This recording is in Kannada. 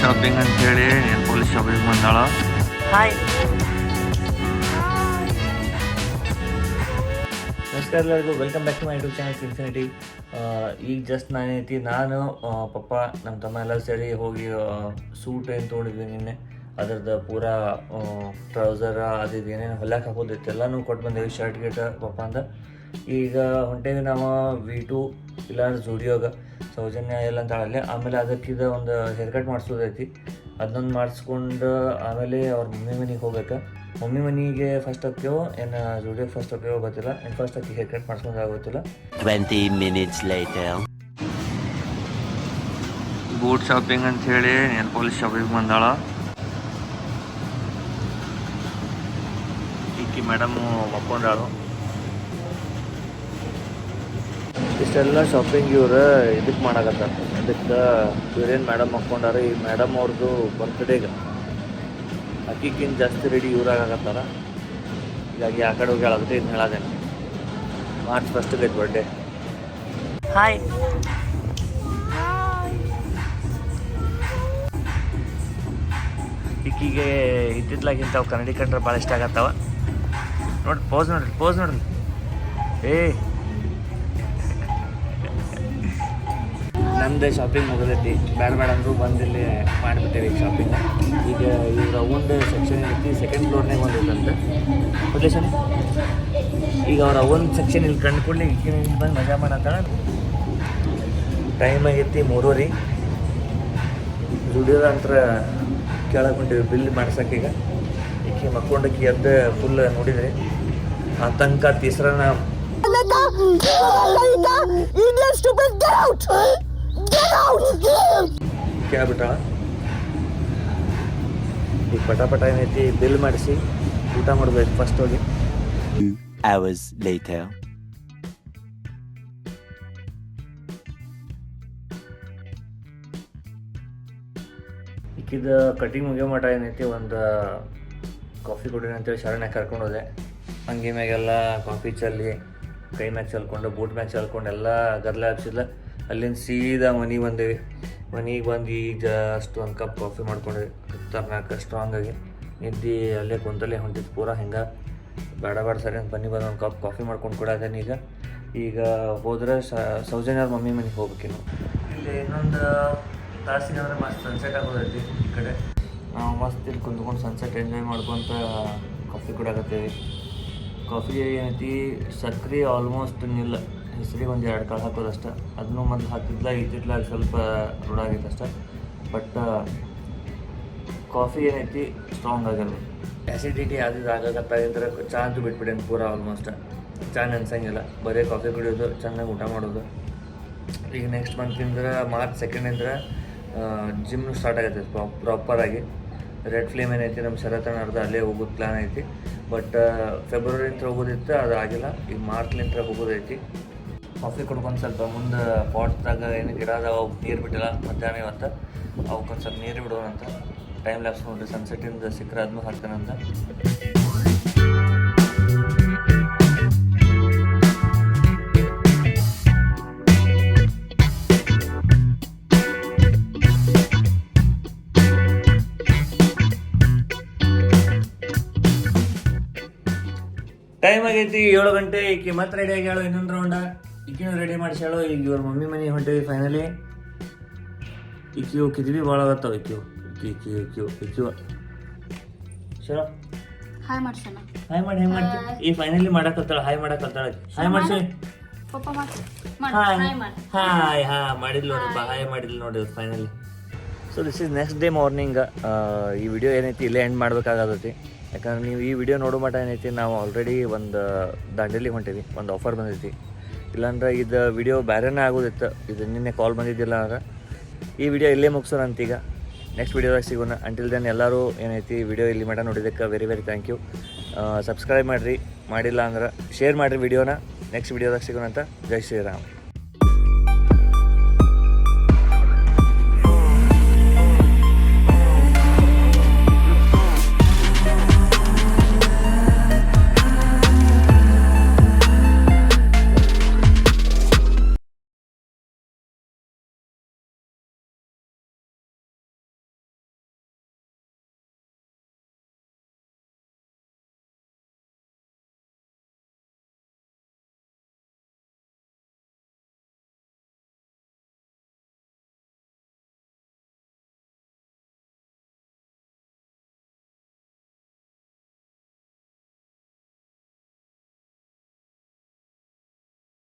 ಶಾಪಿಂಗ್ ಅಂತ ಹೇಳಿ ನೇಲ್ ಪಾಲಿಶ್ ಶಾಪಿಂಗ್ ಬಂದಾಳ. ಹಾಯ್, ನಮಸ್ಕಾರ ಎಲ್ಲರಿಗೂ. Welcome back to my YouTube channel Infinity. ಈಗ ಜಸ್ಟ್ ನಾನು ಪಪ್ಪ ನಮ್ಮ ತಮ್ಮ ಎಲ್ಲ ಸೇರಿ ಹೋಗಿ ಸೂಟ್ ಏನು ತೊಗೊಂಡಿದ್ವಿ ನಿನ್ನೆ. ಅದ್ರದ್ದು ಪೂರಾ ಟ್ರೌಸರ್ ಅದು ಏನೇನು ಹೊಲ್ಯಾಕೆ ಹಾಕೋದಿತ್ತು ಎಲ್ಲನೂ ಕೊಟ್ಟು ಬಂದೇವಿ, ಶರ್ಟ್ ಗಿಟ್ ಪಪ್ಪ ಅಂದ. ಈಗ ಹೊಂಟೇವಿ ನಾವು V2 ಇಲ್ಲ ಜುಡಿಯೋಗೆ, ಸೌಜನ್ಯ ಎಲ್ಲ ಅಂತಾಳಲ್ಲೇ. ಆಮೇಲೆ ಅದಕ್ಕಿದ ಒಂದು ಹೇರ್ ಕಟ್ ಮಾಡಿಸೋದೈತಿ, ಅದನ್ನೊಂದು ಮಾಡಿಸ್ಕೊಂಡು ಆಮೇಲೆ ಅವ್ರ ಮಮ್ಮಿ ಮನೆಗೆ ಹೋಗ್ಬೇಕು. ಮಮ್ಮಿ ಮನೆಗೆ ಫಸ್ಟ್ ಹೋಗ್ತೇವೋ ಏನು ಜುಡಿಯೋಗೆ ಫಸ್ಟ್ ಹೋಗ್ತೇವೋ ಗೊತ್ತಿಲ್ಲ. ಏನು ಫಸ್ಟ್ ಹೋಗಿ ಹೇರ್ ಕಟ್ ಮಾಡಿಸ್ಕೊಂಡು ಆಗೋತ್ತಿಲ್ಲ. 20 minutes later. ಬೂಟ್ ಶಾಪಿಂಗ್ ಅಂತ ಹೇಳಿ ನೇಲ್ ಪಾಲಿಶ್ ಶಾಪಿಂಗ್ ಬಂದಾಳ. ಈಕಿ ಮೇಡಮು ಮಕ್ಕೊಂಡಾಳು. ಇಷ್ಟೆಲ್ಲ ಶಾಪಿಂಗ್ ಇವ್ರು ಇದಕ್ಕೆ ಮಾಡಕತ್ತಾರ. ಅದಕ್ಕೆ ಇವ್ರೇನು ಮೇಡಮ್ ಮಕ್ಕೊಂಡಾರ. ಈ ಮೇಡಮ್ ಅವ್ರದ್ದು ಬರ್ತ್ಡೇಗೆ ಅಕ್ಕಿಗಿಂತ ಜಾಸ್ತಿ ರೆಡಿ ಇವ್ರಾಗತ್ತಾರ. ಹೀಗಾಗಿ ಆ ಕಡೆ ಹೋಗಿ ಅದಕ್ಕೆ ಇದನ್ನ ಹೇಳೋದೇನೆ. ಮಾರ್ಚ್ 1ಗೆ ಐತೆ ಬರ್ಡೇ. ಹಾಯ್, ಈಕಿಗೆ ಇದ್ದಿದ್ಲಾಗಿಂತ ಅವು ಕನ್ನಡಿ ಕಂಡ್ರೆ ಭಾಳ ಇಷ್ಟ ಆಗತ್ತವ. ನೋಡ್ರಿ ಪೋಸ್ ನೋಡ್ರಿ. ನಮ್ಮದೇ ಶಾಪಿಂಗ್ ಮುಗಿದೈತಿ. ಬೇಡ ಅಂದರೂ ಬಂದಿಲ್ಲಿ ಮಾಡಿಬಿಟ್ಟೇವಿ ಈಗ ಶಾಪಿಂಗ್. ಈಗ ಇವ್ರ ಅವೊಂದು ಸೆಕ್ಷನ್ ಐತಿ, ಸೆಕೆಂಡ್ ಫ್ಲೋರ್ನಾಗ ಒಂದೈತಂತೆ ರಿಲೇಷನ್. ಈಗ ಅವ್ರ ಅವೊಂದು ಸೆಕ್ಷನ್ ಇಲ್ಲಿ ಕಂಡು ಕೂಡಲೇ ಈಗ ಬಂದು ಮಜಾ ಮಾಡತ್ತಾಳ. ಟೈಮ್ ಆಗೈತಿ 3:30. ಜುಡಿಯೋದ ಅಂತರ ಕೆಳಗೆ ಹೊಂಟಿವಿ ಬಿಲ್ ಮಾಡ್ಸಕ್ಕೆ. ಈಕೆ ಮಕ್ಕೊಂಡಕ್ಕೆ ಎದ್ದು ಫುಲ್ ನೋಡಿದ್ರಿ ಆತಂಕ ತೀಸ್ರನ ಕೇಳ್ಬಿಟ್ಟಾಳ. ಈಗ ಪಟ ಏನೈತಿ ಬಿಲ್ ಮಾಡಿಸಿ ಊಟ ಮಾಡ್ಬೇಕು ಫಸ್ಟ್ ಹೋಗಿ. 2 hours later. ಈಕಿದ ಕಟಿಂಗ್ ಮುಗಿಯೋ ಮಟ ಏನೈತಿ ಒಂದು ಕಾಫಿ ಕೊಡಿನ ಅಂತೇಳಿ ಶರಣ್ಯಾಗ ಕರ್ಕೊಂಡು ಹೋದೆ. ಅಂಗಿ ಮ್ಯಾಗೆಲ್ಲ ಕಾಫಿ ಚೆಲ್ಲಿ, ಕೈ ಮ್ಯಾಗ ಚಲ್ಕೊಂಡು, ಬೂಟ್ ಮ್ಯಾಗ ಚಲ್ಕೊಂಡು ಎಲ್ಲ ಗದ್ಲ ಹಾಕ್ಸಿದ್ಲ. ಅಲ್ಲಿಂದ ಸೀದಾ ಮನೆಗೆ ಬಂದೇವಿ. ಮನೆಗೆ ಬಂದು ಈಗ ಜಸ್ಟ್ ಒಂದು ಕಪ್ ಕಾಫಿ ಮಾಡ್ಕೊಂಡ್ವಿ. ಖತರ್ನಾಕ ಸ್ಟ್ರಾಂಗ್ ಆಗಿ ನಿದ್ದೆ ಅಲ್ಲೇ ಕುಂತಲ್ಲೇ ಹೊಂಟಿತ್ತು ಪೂರಾ. ಹಿಂಗೆ ಬೇಡ ಸರಿ ಅಂತ ಬನ್ನಿ ಬಂದು ಒಂದು ಕಪ್ ಕಾಫಿ ಮಾಡ್ಕೊಂಡು ಕೊಡೋದೇನೆ. ಈಗ ಹೋದ್ರೆ ಸೌಜನ್ಯ ಅವ್ರ ಮಮ್ಮಿ ಮನೆಗೆ ಹೋಗ್ಬೇಕಿನ್ನು. ಇಲ್ಲಿ ಇನ್ನೊಂದು ತಾಸಿಗೆ ಅಂದರೆ ಮಸ್ತ್ ಸನ್ಸೆಟ್ ಆಗೋದೈತಿ. ಈ ಕಡೆ ನಾವು ಮಸ್ತ್ ಇಲ್ಲಿ ಕುಂತ್ಕೊಂಡು ಸನ್ಸೆಟ್ ಎಂಜಾಯ್ ಮಾಡ್ಕೊತ ಕಾಫಿ ಕೊಡಾಕತ್ತೀವಿ. ಕಾಫಿ ಏನೈತಿ ಸಕ್ರೆ ಆಲ್ಮೋಸ್ಟ್ ನಿಲ್ಲ, ಹೆಸರಿಗೆ ಒಂದು 2 ಕಾಳು ಹಾಕೋದಷ್ಟೆ. ಅದನ್ನು ಮೊದಲು ಹಾಕಿದ್ಲ, ಇತ್ತಿತ್ಲಾಗ ಸ್ವಲ್ಪ ರೂಢಾಗೈತೆ ಅಷ್ಟೆ. ಬಟ್ ಕಾಫಿ ಏನೈತಿ ಸ್ಟ್ರಾಂಗ್ ಆಗಲ್ಲ. ಆ್ಯಸಿಡಿಟಿ ಅದು ಆಗತ್ತಾಗಿದ್ರೆ ಚಾ ಅಂತೂ ಬಿಟ್ಬಿಡೇನು ಪೂರ. ಆಲ್ಮೋಸ್ಟ್ ಚಾ ನೆನ್ಸಂಗಿಲ್ಲ, ಬರೀ ಕಾಫಿ ಕುಡಿಯೋದು, ಚೆನ್ನಾಗಿ ಊಟ ಮಾಡೋದು. ಈಗ ನೆಕ್ಸ್ಟ್ ಮಂತಿಂದ್ರೆ March 2 ಜಿಮ್ನು ಸ್ಟಾರ್ಟ್ ಆಗೈತೆ ಪ್ರಾಪರಾಗಿ. ರೆಡ್ ಫ್ಲೇಮ್ ಏನೈತಿ ನಮ್ಮ ಶರತನ ಅರ್ಧ ಅಲ್ಲೇ ಹೋಗೋದು ಪ್ಲ್ಯಾನ್ ಐತಿ. ಬಟ್ ಫೆಬ್ರವರಿಯಿಂದ ಹೋಗೋದಿತ್ತು, ಅದು ಆಗಿಲ್ಲ. ಈಗ ಮಾರ್ಚ್ಲಿಂದ ಹೋಗೋದೈತಿ. ಕಾಫಿ ಕುಡ್ಕೊಂಡು ಸ್ವಲ್ಪ ಮುಂದೆ ಪಾಟ್ದಾಗ ಏನು ಗಿಡ ಅದಾವ ಅವಕ್ಕೆ ನೀರು ಬಿಟ್ಟಿಲ್ಲ ಮಧ್ಯಾಹ್ನ ಇವತ್ತು. ಅವಕ್ಕೊಂದು ಸ್ವಲ್ಪ ನೀರು ಬಿಡೋಣಂತ. ಟೈಮ್ ಲ್ಯಾಪ್ಸ್ ನೋಡಿರಿ, ಸನ್ಸೆಟ್ಟಿಂದ ಸಿಕ್ಕರೆ ಅದನ್ನು ಹಾಕ್ತಾನಂತ. ಟೈಮ್ ಆಗೈತಿ 7 ಗಂಟೆ. ಈಕಿ ಮತ್ತೆ ರೆಡಿ ಆಗ್ಯಾಳು ಇನ್ನೊಂದು ರೌಂಡ. ಈಕಿನೂ ರೆಡಿ ಮಾಡಿಸ್ಯಾಳು. ಈಗ ಇವ್ರ ಮಮ್ಮಿ ಮನೆಗೆ ಹೊಂಟೇವಿ ಫೈನಲಿ. ಈಕಿಯು ಕಿದ್ವಿ ಭಾಳ ಆಗತ್ತಾವ. ಈಕಿಯು ಚಲೋ ಹಾಯ್ ಮಾಡ್ಸೋಣ. ಹಾಯ್ ಮಾಡಿ ಹೆಂಗೆ ಮಾಡ್ತೀವಿ? ಈ ಫೈನಲಿ ಮಾಡಕತ್ತಾಳ. ಹಾಯ್ ಮಾಡಕತ್ತಾಳ. ಹಾಯ್ ಮಾಡ್ಸಿ. ಹಾಯ್ ಮಾಡಿದ್ಲು ನೋಡ್ರಿಪ್ಪ, ಹಾಯ್ ಮಾಡಿದ್ಲು ನೋಡಿ finally. So this is next day morning. ಈ ವಿಡಿಯೋ ಏನೈತಿ ಇಲ್ಲೇ ಎಂಡ್ ಮಾಡ್ಬೇಕಾಗತ್ತೈತಿ. ಯಾಕಂದ್ರೆ ನೀವು ಈ ವಿಡಿಯೋ ನೋಡೋ ಮಟ್ಟ ಏನೈತಿ ನಾವು ಆಲ್ರೆಡಿ ಒಂದು ದಾಂಡೇಲಿ ಹೊಂಟೀವಿ. ಒಂದು ಆಫರ್ ಬಂದೈತಿ. ಇಲ್ಲಾಂದ್ರೆ ಇದು ವಿಡಿಯೋ ಬೇರೆನೇ ಆಗೋದಿತ್ತು. ಇದು ನಿನ್ನೆ ಕಾಲ್ ಬಂದಿದ್ದಿಲ್ಲ ಅಂದ್ರೆ ಈ ವಿಡಿಯೋ ಇಲ್ಲೇ ಮುಗಿಸೋಣ ಅಂತೀಗ. ನೆಕ್ಸ್ಟ್ ವಿಡಿಯೋದಾಗ ಸಿಗೋಣ. ಅಂಟಿಲ್ ದೆನ್ ಎಲ್ಲರೂ ಏನೈತಿ ವಿಡಿಯೋ ಇಲ್ಲಿ ಮಟ್ಟ ನೋಡಿದ್ದಕ್ಕೆ ವೆರಿ ಥ್ಯಾಂಕ್ ಯು. ಸಬ್ಸ್ಕ್ರೈಬ್ ಮಾಡಿರಿ, ಮಾಡಿಲ್ಲ ಅಂದ್ರೆ ಶೇರ್ ಮಾಡಿರಿ ವಿಡಿಯೋನ. ನೆಕ್ಸ್ಟ್ ವಿಡಿಯೋದಾಗ ಸಿಗೋಣ ಅಂತ. ಜೈ ಶ್ರೀರಾಮ್.